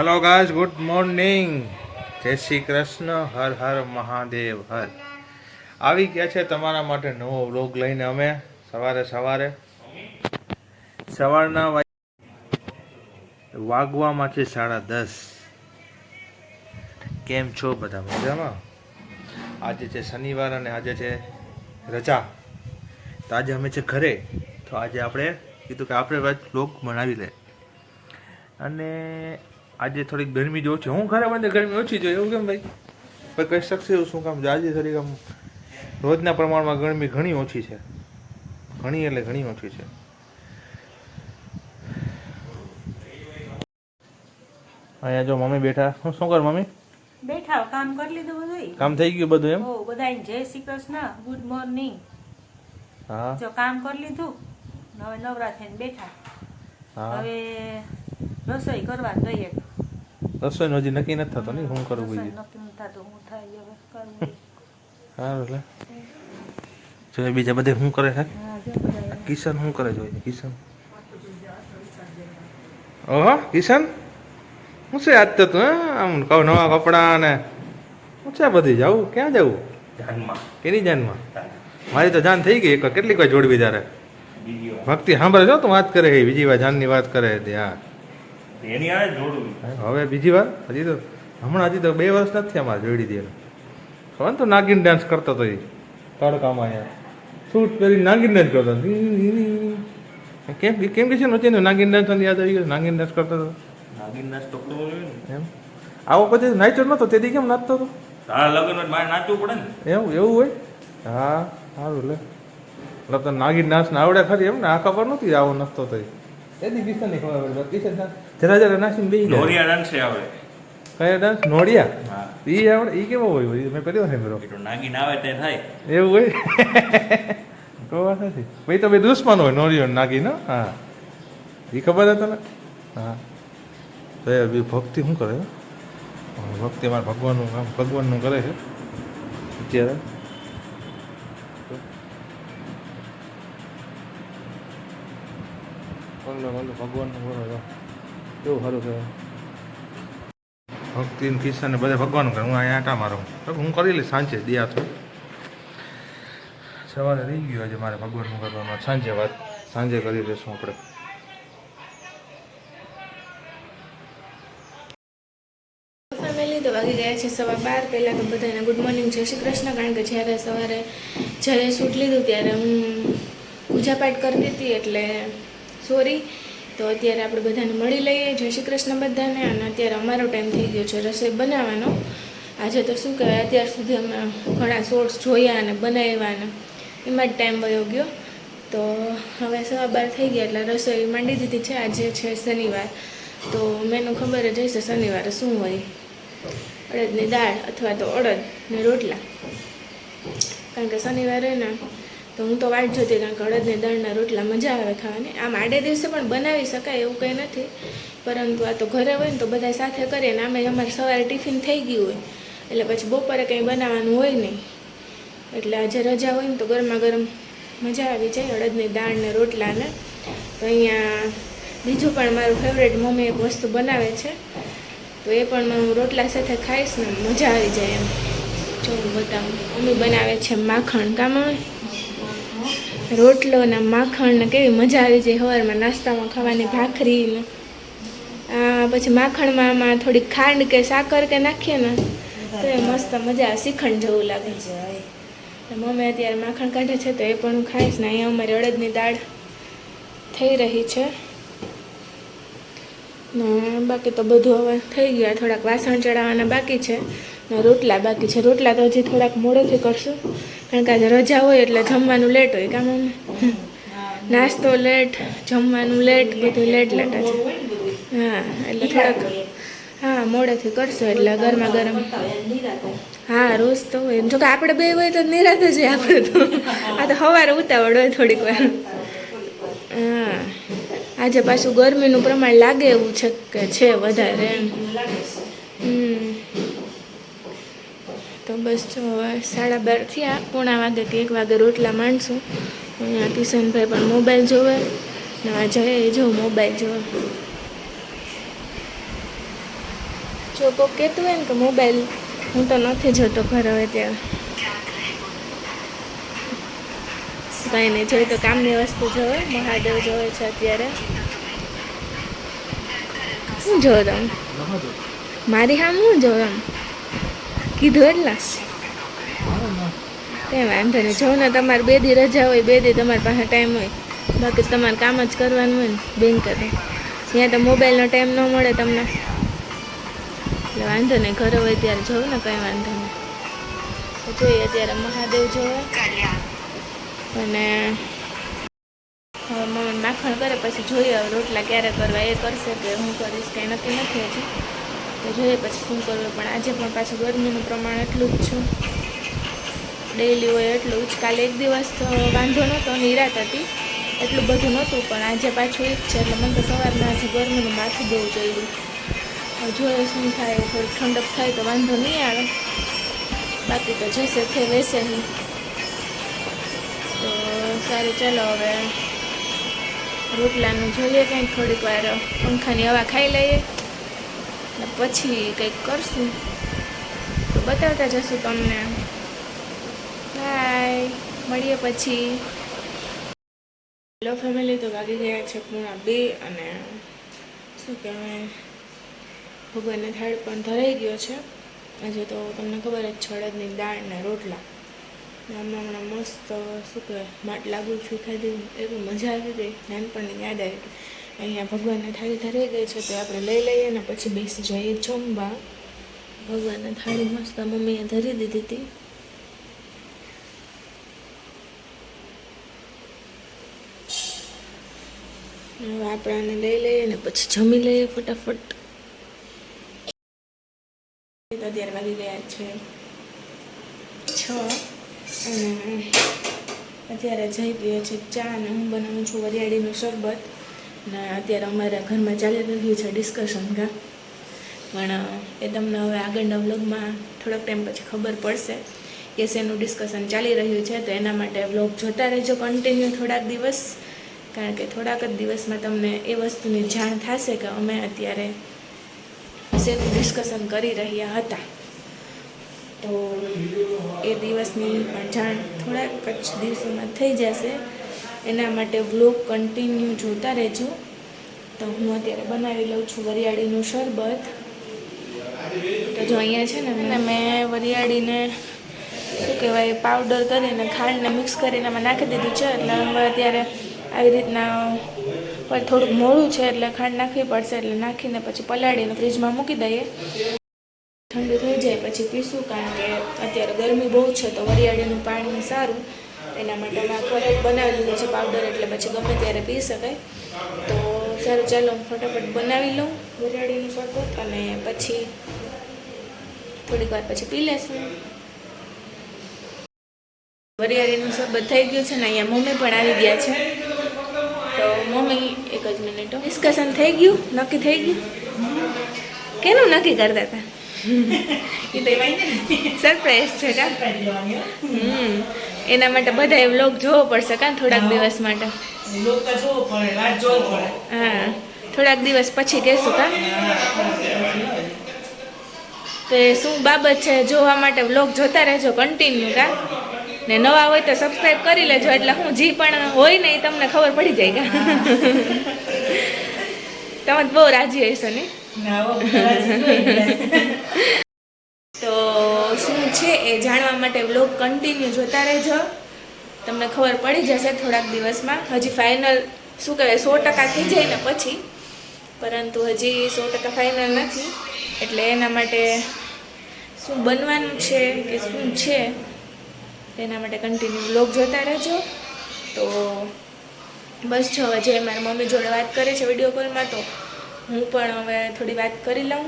Hello guys, good morning, જય શ્રી કૃષ્ણ, હર હર મહાદેવ હર. આવી ગયા છે તમારા માટે નવો વ્લોગ લઈને અમે સવારના વાગવામાં છે 10:30. કેમ છો બધા? મજામાં? આજે છે શનિવાર અને આજે છે રજા, તો આજે અમે છે ઘરે. તો આજે આપણે કીધું કે આપણે વ્લોગ બનાવી લે. અને આજે થોડીક ગરમી જો છે. હું ખરા મને ગરમી ઓછી જોઈએ એવું કેમ ભાઈ? પણ કહી શકશે એવું શું કામ? આજે થોડીક આમ રોજના પ્રમાણમાં ગરમી ઘણી ઓછી છે. ઘણી એટલે ઘણી ઓછી છે. અહીંયા જો મમ્મી બેઠા. શું કર મમ્મી? બેઠા, કામ કરી લીધું બધું. કામ થઈ ગયું બધું એમ? હો, બધાને જય શ્રી કૃષ્ણ, ગુડ મોર્નિંગ. હા, જો કામ કરી લીધું, હવે નવરા થઈને બેઠા. હા. હવે રસોઈ કરવા દઈએ. રસોઈનું હજી નક્કી નથી થતો ને શું કરવું રસોઈ જોઈએ. નક્કી નથી થતું, હું થાય હવે કરવું. સારું એટલે જો બીજા બધે શું કરે છે? હા, જો બધા કિશન શું કરે જોઈએ? કિશન, ઓહો કિશન, શું છે આજ તો તું? આમ કહું નવા કપડાં ને શું છે બધી? જવું ક્યાં જવું? જાનમાં કેની જાનમાં? મારી તો જાન થઈ ગઈ. કેટલીક વાર જોડવી તારે ભક્તિ સાંભળે છો? તું વાત કરે બીજી વાર જાનની વાત કરે ત્યાં. એની આ જોડું હવે બીજી વાર હજી તો હજી તો 2 વર્ષ નથી અમારે જોડી દે. ખબર ને? તો નાગીન ડાન્સ કરતો હતો એ તડકામાં અહીંયા સૂટ પહેરી નાગીન ડાન્સ કરતો હતો. કેમ કેમ કે છે ને નાગીન ડાન્સ યાદ આવી ગયો? નાગીન ડાન્સ કરતો હતો નાગિન નાચ તો કરવો જોઈએ ને. એમ. આવો પછી નાચ્યો નતો તેથી કેમ નાચતો હતો? તારા લગ્ન મારે નાચવું પડે ને. એવું હોય? હા, સારું લે. મતલબ તને નાગીન ડાન્સ ને આવડે ખરી એમ ને? આ ખબર નહોતી આવો નસતો તો એથી કિશન ની ખબર પડી. કિશન જરા જરા નાસીને બેસી જાય. નોરિયા ડાન્સે આવડે. કયા ડાન્સ? નોડિયા? હા, ઈ આવડે? ઈ કેવો હોય? મેં કર્યો છે બરો. એટલું નાગિન આવે તે થાય. એવું હોય? તો વાત નથી ભાઈ. તો બે દુશ્મન હોય નોરિયો નાગીન. હા, એ ખબર છે તને? હા. તો એ ભક્તિ શું કરે? ભક્તિ મારે ભગવાનનું કામ ભગવાનનું કરે છે અત્યારે. ભગવાનનું કરો છો કેવું સારું કહેવાય. ભક્તિ કિસ્સા ને બધા ભગવાનનું કરે. હું અહીંયા આટા મારું હું કરી લઈશ સાંજે દિયા તો. સવારે રહી ગયું આજે મારે ભગવાનનું કરવાનું. સાંજે કરી લઈશું આપણે. ફેમિલી તો વાગી ગયા છે 12:15. પહેલાં તો બધાને ગુડ મોર્નિંગ, જય શ્રી કૃષ્ણ. કારણ કે જ્યારે સવારે જયે શૂટ લીધું ત્યારે હું પૂજાપાઠ કરતી હતી એટલે સોરી. તો અત્યારે આપણે બધાને મળી લઈએ. જય શ્રી કૃષ્ણ બધાને. અને અત્યારે અમારો ટાઈમ થઈ ગયો છે રસોઈ બનાવવાનો. આજે તો શું કહેવાય, અત્યાર સુધી અમે ઘણા શોર્ટ્સ જોયા અને બનાવ્યા ને એમાં જ ટાઈમ વયો ગયો. તો હવે 12:15 થઈ ગયા એટલે રસોઈ માંડી દીધી છે. આજે છે શનિવાર, તો મેનુ ખબર જ હશે શનિવારે શું હોય. અડદની દાળ અથવા તો અડદ ને રોટલા. કારણ કે શનિવારે ને તો હું તો વાટ જોતી, કારણ કે અડદની દાળના રોટલા મજા આવે ખાવાની. આમ આડે દિવસે પણ બનાવી શકાય એવું કંઈ નથી, પરંતુ આ તો ઘરે હોય ને તો બધા સાથે કરીએ ને આમે અમારે સવારે ટિફિન થઈ ગયું હોય એટલે પછી બપોરે કંઈ બનાવવાનું હોય નહીં. એટલે આજે રજા હોય ને તો ગરમા ગરમ મજા આવી જાય અડદની દાળ ને રોટલાને. તો અહીંયા બીજું પણ મારું ફેવરેટ મમ્મી એક વસ્તુ બનાવે છે, તો એ પણ હું રોટલા સાથે ખાઈશ ને મજા આવી જાય એમ. જો હું બતાવું, મમ્મી બનાવે છે માખણ. કામ રોટલો ને માખણ ને કેવી મજા આવી જાય સવારમાં નાસ્તામાં ખાવાની. ભાખરી ને પછી માખણમાં આમાં થોડીક ખાંડ કે સાકર કે નાખીએ ને તો એ મસ્ત મજા આવે, શ્રીખંડ જેવું લાગે છે. મમ્મી અત્યારે માખણ કાઢે છે તો એ પણ હું ખાઈશ ને. અહીંયા અમારી અડદની દાળ થઈ રહી છે ને બાકી તો બધું હવે થઈ ગયા. થોડાક વાસણ ચડાવવાના બાકી છે ને રોટલા બાકી છે. રોટલા તો હજી થોડાક મોડેથી કરશું, કારણ કે આજે રજા હોય એટલે જમવાનું લેટ હોય. કામ અમે નાસ્તો લેટ, જમવાનું લેટ, બધું લેટ છે. હા, એટલે થોડાક મોડેથી કરશું એટલે ગરમા ગરમ. હા, રોજ તો હોય. જોકે આપણે બે હોય તો નિરાતે જ આપણે તો. આ તો સવારે ઉતાવળ હોય થોડીક વાર. હા, આજે પાછું ગરમીનું પ્રમાણ લાગે એવું છે કે છે વધારે એમ. તો બસ જો હવે 12:30 થયા, 1 કે 1 વાગે રોટલા માંડશું. અહીંયા કિશનભાઈ પણ મોબાઈલ જોવે ને આ જય જો મોબાઈલ જોવે. જો કોક કહેતું હોય ને કે મોબાઈલ હું તો નથી જોતો ઘર હવે ત્યારે કંઈ નહીં જોઈ તો કામની વસ્તુ જોવે મહાદેવ જોવે છે અત્યારે શું જોવો તમે મારી હામ શું જોવે એમ કીધું એટલા કંઈ વાંધો નહીં જો ને તમારે 2 દી રજા હોય 2 દી તમારી પાસે ટાઈમ હોય બાકી તમારે કામ જ કરવાનું હોય ને બેંક તો ત્યાં તો મોબાઈલનો ટાઈમ ન મળે તમને એટલે વાંધો નહીં ઘરે હોય ત્યારે જોવું ને કંઈ વાંધો નહીં તો જોઈએ અત્યારે મહાદેવ જોવે અને હવે મમ્મી માખણ કરે પછી જોઈએ હવે રોટલા ક્યારે કરવા એ કરશે કે હું કરીશ કંઈ નક્કી નથી હજી તો જોઈએ પછી શું કરવું પણ આજે પણ પાછું ગરમીનું પ્રમાણ એટલું જ છું ડેઈલી હોય એટલું જ કાલે એક દિવસ વાંધો નહોતો નિરાત હતી એટલું બધું નહોતું પણ આજે પાછું એ જ છે એટલે મને તો સવારના આજે ગરમીનું માથું બહુ ચડ્યું જોઈએ શું થાય થોડી ઠંડક થાય તો વાંધો નહીં આવે બાકી તો જશે તે વેસે નહીં તો સારું ચાલો હવે રોટલાનું જોઈએ કંઈક થોડીક વાર પંખાની હવા ખાઈ લઈએ ને પછી કંઈક કરશું તો બતાવતા જશું તમને બાય મળીએ પછી હેલો ફેમિલી તો વાગી ગયા છે 1:30 અને શું કહેવાય ભગવાનને થાળ પણ ધરાઈ ગયો છે આજે તો તમને ખબર જ છળદની દાળ ને રોટલા આમાં હમણાં મસ્ત શું કહેવાય માટલા ગુલ્ફી ખાધી એવી મજા આવી ગઈ નાનપણની યાદ આવી ગઈ અહીંયા ભગવાનને થાળી ધરાઈ ગઈ છે તો આપણે લઈ લઈએ ને પછી બેસી જઈએ જમવા ભગવાનને થાળી મસ્ત મમ્મીએ ધરી દીધી હતી હવે આપણે આને લઈ લઈએ ને પછી જમી લઈએ ફટાફટ અત્યારે વાગી ગયા છે 6 અને અત્યારે જઈ પીએ છે ચા અને હું બનાવું છું વરિયાળીનું શરબત ને અત્યારે અમારા ઘરમાં ચાલી રહ્યું છે ડિસ્કશન પણ એ તમને હવે આગળના વ્લોગમાં થોડોક ટાઈમ પછી ખબર પડશે કે શેનું ડિસ્કશન ચાલી રહ્યું છે તો એના માટે વ્લોગ જોતા રહેજો કન્ટિન્યુ થોડાક દિવસ કારણ કે થોડાક જ દિવસમાં તમને એ વસ્તુની જાણ થશે કે અમે અત્યારે શેનું ડિસ્કશન કરી રહ્યા હતા તો એ દિવસની પણ જાણ થોડાક જ દિવસોમાં થઈ જશે એના માટે વ્લોગ કન્ટિન્યુ જોતા રહેજો તો હું અત્યારે બનાવી લઉં છું વરિયાળીનું શરબત તો જો અહીંયા છે ને મેં વરિયાળીને શું કહેવાય પાવડર કરીને ખાંડને મિક્સ કરીને મેં નાખી દીધું છે એટલે હવે અત્યારે આવી રીતના પણ થોડુંક મોડું છે એટલે ખાંડ નાખવી પડશે એટલે નાખીને પછી પલાળીને ફ્રીજમાં મૂકી દઈએ ઠંડુ થઈ જાય પછી પીશું કારણ કે અત્યારે ગરમી બહુ છે તો વરિયાળીનું પાણી સારું એના માટે મેં ઘરે જ બનાવી લીધું છે પાવડર એટલે પછી ગમે ત્યારે પી શકાય તો સારું ચાલો હું ફટાફટ બનાવી લઉં વરિયાળીનું શરબત અને પછી થોડીક વાર પછી પી લેશું વરિયાળીનું શરબત થઈ ગયું છે ને અહીંયા મમ્મી પણ આવી ગયા છે તો મમ્મી એક જ મિનિટ ડિસ્કશન થઈ ગયું નક્કી થઈ ગયું કેનું નક્કી કરતા હતા સરપ્રાઈઝ છે કા એના માટે બધાએ વ્લોગ જોવો પડશે કાં થોડાક દિવસ માટે હા થોડાક દિવસ પછી કહેશું કા તો એ શું બાબત છે જોવા માટે વ્લોગ જોતા રહેજો કન્ટિન્યુ કા ને નવા હોય તો સબસ્ક્રાઈબ કરી લેજો એટલે હું જે પણ હોય ને એ તમને ખબર પડી જાય કા તમે બહુ રાજી હશો ને તો શું છે એ જાણવા માટે વ્લોગ કન્ટિન્યુ જોતા રહેજો તમને ખબર પડી જશે થોડાક દિવસમાં હજી ફાઇનલ શું કહેવાય 100% થઈ જાય ને પછી પરંતુ હજી 100% ફાઇનલ નથી એટલે એના માટે શું બનવાનું છે કે શું છે તેના માટે કન્ટિન્યુ વ્લોગ જોતા રહેજો તો બસ જો હવે જે મારી મમ્મી જોડે વાત કરે છે વિડીયો કોલમાં તો હું પણ હવે થોડી વાત કરી લઉં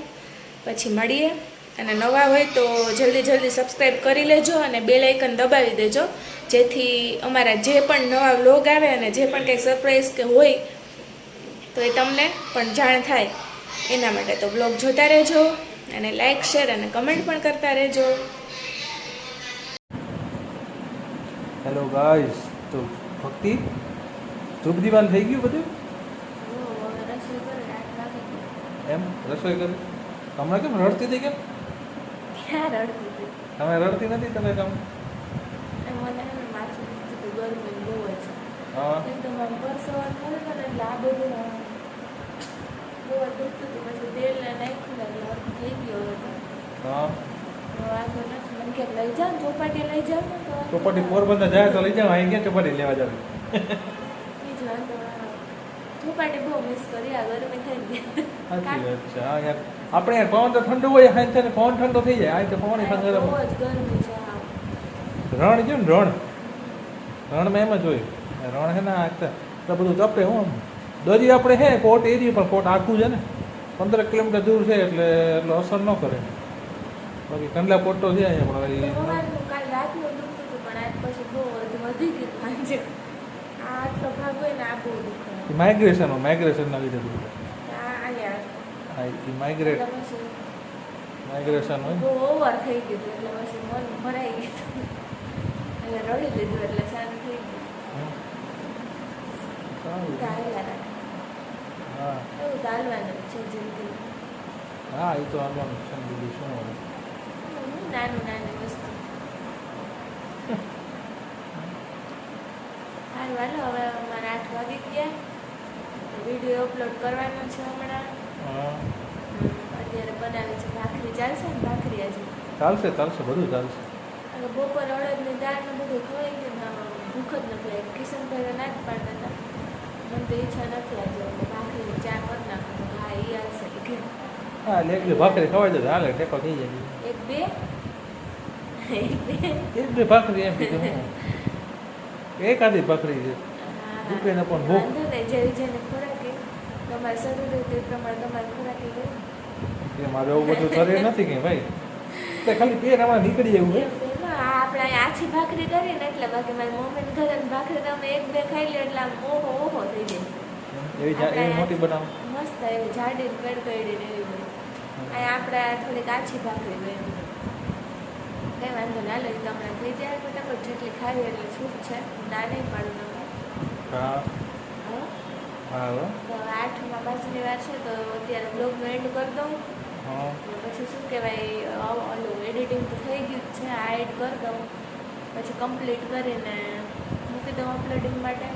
પછી મળીએ અને નવા હોય તો જલ્દી સબસ્ક્રાઈબ કરી લેજો અને બેલ આઇકન દબાવી દેજો જેથી અમારા જે પણ નવા વ્લોગ આવે અને જે પણ કંઈ સરપ્રાઈઝ કે હોય તો એ તમને પણ જાણ થાય એના માટે તો વ્લોગ જોતા રહેજો અને લાઈક શેર અને કમેન્ટ પણ કરતા રહેજો હેલો ગાઈસ તો ભક્તિ ધૂપ દીવાન થઈ ગયું બધું એમ રસોઈ કરે તમને કેમ રડતી હતી કેમ ક્યાં રડતી હતી તમે રડતી નથી તમે કેમ અને મને એમ માથું દુખતું હતું, ગરમી બહુ જ હા એકદમ આમ પરસેવો થયો હતો ને એટલે આ બધું બહુ જ દુખતું હતું. પછી તેલને નાખ્યું ને એટલે હરખું થઈ ગયો હતો. હા હવે વાંધો નથી. મને કે લઈ જાઓ ને ચોપાટી લઈ જાઓ ને તો વાંધો ચોપાટી ના પોરબંદર જાય તો લઈ જાઓ અહીં ક્યાં ચોપાટી લેવા જાવ આવે. ઈ જ વાંધો ના આવે. ચોપાટી બહુ મિસ કરી આ ગરમી થઈ ગઈ. સાચી વાત છે હા યાર આપણે યાર પવન તો ઠંડુ હોય હાઈ થાય ને પવન ઠંડો થઈ જાય આ તો પવન બહુ ઠંડો જ ગરમી છે આ. રણ છે ને રણમાં એમ જ હોય રણ છે ને આ એટલે બધું તપે હું આમ દરિયો આપણે હે કોટ એરિયો પણ કોટ આખું છે ને 15 કિલોમીટર દૂર છે એટલે અસર ન કરે બાકી કંડલા કોટ તો છે અહીંયા પણ તો સવારનું કાલ રાતનું દુખતું હતું પણ આજ પછી બહુ વધી ગયું સાંજે. આ આટલો ભાગ હોય ને આ બહુ દુખે. માઇગ્રેશનના લીધે બધું આ અહીંયા હા એ માઇગ્રેશન એટલે પછી હોય બહુ ઓવર થઈ ગયું હતું એટલે પછી મન ભરાઈ ગયું હતું. એટલે રડી લીધું એટલે શાંત થઈ ગયું. સારું. ચાલ્યા રાખે. હા એવું ચાલવાનું છે જિંદગી. હા એ તો આવવાનું છે ને બીજું શું હોય નાનું વસ્તુ. સારું હાલો હવે અમારે 8 વાગી ગયા. વિડીયો અપલોડ કરવાનો છે હમણાં. હા અત્યારે બનાવે છે ભાખરી. ચાલશે ને ભાખરી આજે? ચાલશે બધું ચાલશે અને બપોર અડદની દાળ ને બધું ખવાઈ ગયું ને ભૂખ જ નથી લાગી. કિશનભાઈ તો ના જ પાડતા હતા. મને તો ઈચ્છા નથી આજે ભાખરી ચા કરી નાખો. હા એ હાલશે કે હા એટલે એક બે ભાખરી ખવાય તો હાલે ટેકો થઈ જાય એક બે એક બે ભાખરી એમ કીધું હું એકાદી ભાખરી છે દુખે ને પણ ભૂખ વાંધો નહીં. જેવી જેને ખોરાકી તમારે શરીર હોય તે પ્રમાણે તમારે ખોરાકી હોય. એ મારે એવું બધું શરીર નથી કે ભાઈ તે ખાલી પેટ હમણાં નીકળી એવું હોય આપણે અહીંયા આછી ભાખરી કરીએ ને એટલે બાકી મારી મમ્મીને ઘરે ભાખરી તમે એક બે ખાઈ લે એટલે આમ ઓહો થઈ જાય. એવી મોટી બનાવો મસ્ત એવી જાડી કડકડી ને એવી હોય. અહીંયા આપણે થોડીક આછી ભાખરી હોય કંઈ વાંધો ના લે તમને થઈ જાય ફટાફટ જેટલી ખાવી એટલી છૂટ છે. ના નહીં પાડું તમને. હા હા હા હવે તો 8માં બાજુની વાર છે તો અત્યારે બ્લોગનો એન્ડ કરી દઉં. હા પછી શું કહેવાય ઓલું એડિટિંગ તો થઈ ગયું જ છે. આ એડ કરી દઉં પછી કમ્પ્લીટ કરીને મૂકી દઉં અપલોડિંગ માટે.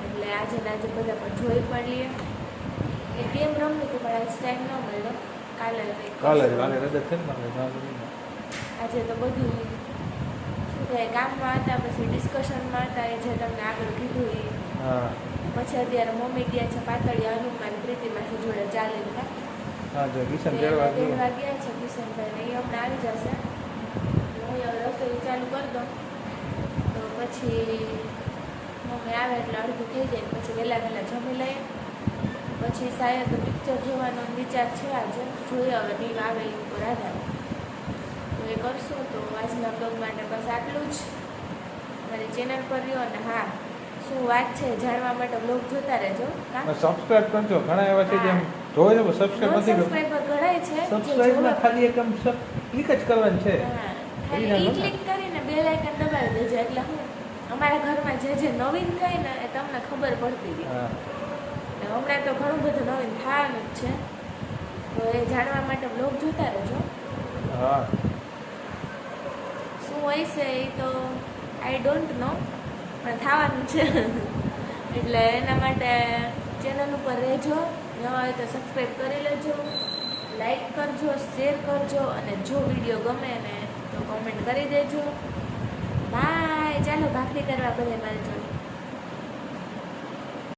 એટલે આજે ને આજે બધા પણ જોઈ પણ લઈએ. એ ગેમ રમવું હતું પણ આજ ટાઈમ ન મળ્યો. કાલે કંઈક કાલે કરશું. રજા છે ને મારે આજે તો બધું શું કહેવાય કામમાં હતા પછી ડિસ્કશનમાં હતા એ જે તમને આગળ કીધું એ. હા પછી અત્યારે મમ્મી ગયા છે પાતળિયા હનુમાન પ્રીતિમાંથી જોડે ચાલીને. હા જો કિશન તેડવા ગયો તેડવા ગયા છે કિશનભાઈ ને એ હમણાં આવી જશે. હું હવે રસોઈ ચાલુ કરી દઉં તો પછી મમ્મી આવે એટલે અડધું થઈ જાય પછી વહેલા જમી લઈએ. પછી શાયદ પિક્ચર જોવાનો વિચાર છે આજે. જોઈએ હવે ટીમ આવે એ ઉપર આધાર તો એ કરશું. તો આજના બ્લોગ માટે બસ આટલું જ. મારી ચેનલ પર રહ્યો અને હા શું વાત છે જાણવા માટે બ્લોગ જોતા રહેજો. સબસ્ક્રાઇબ કરજો ઘણા એવા છે જેમ જોવે છે સબસ્ક્રાઇબ નથી કરતા સબસ્ક્રાઈબર ઘણાય છે જે સબસ્ક્રાઇબમાં ખાલી એક ક્લિક જ કરવાનું છે હા, ખાલી ઈ ક્લિક કરીને બેલ આઇકન દબાવી દેજો એટલે હું અમારા ઘરમાં જે નવીન થાય ને એ તમને ખબર પડતી ગઈ. હા ને હમણાં તો ઘણું બધું નવીન થવાનું જ છે તો એ જાણવા માટે બ્લોગ જોતા રહેજો. હા શું હોય છે એ તો આઈ ડોન્ટ નો પણ થવાનું છે એટલે એના માટે ચેનલ ઉપર રહેજો. નવા હોય તો સબસ્ક્રાઈબ કરી લેજો, લાઈક કરજો, શેર કરજો અને જો વિડીયો ગમે ને તો કોમેન્ટ કરી દેજો. બાય. ચાલો ભાખરી કરવા બધે મારી જોડે.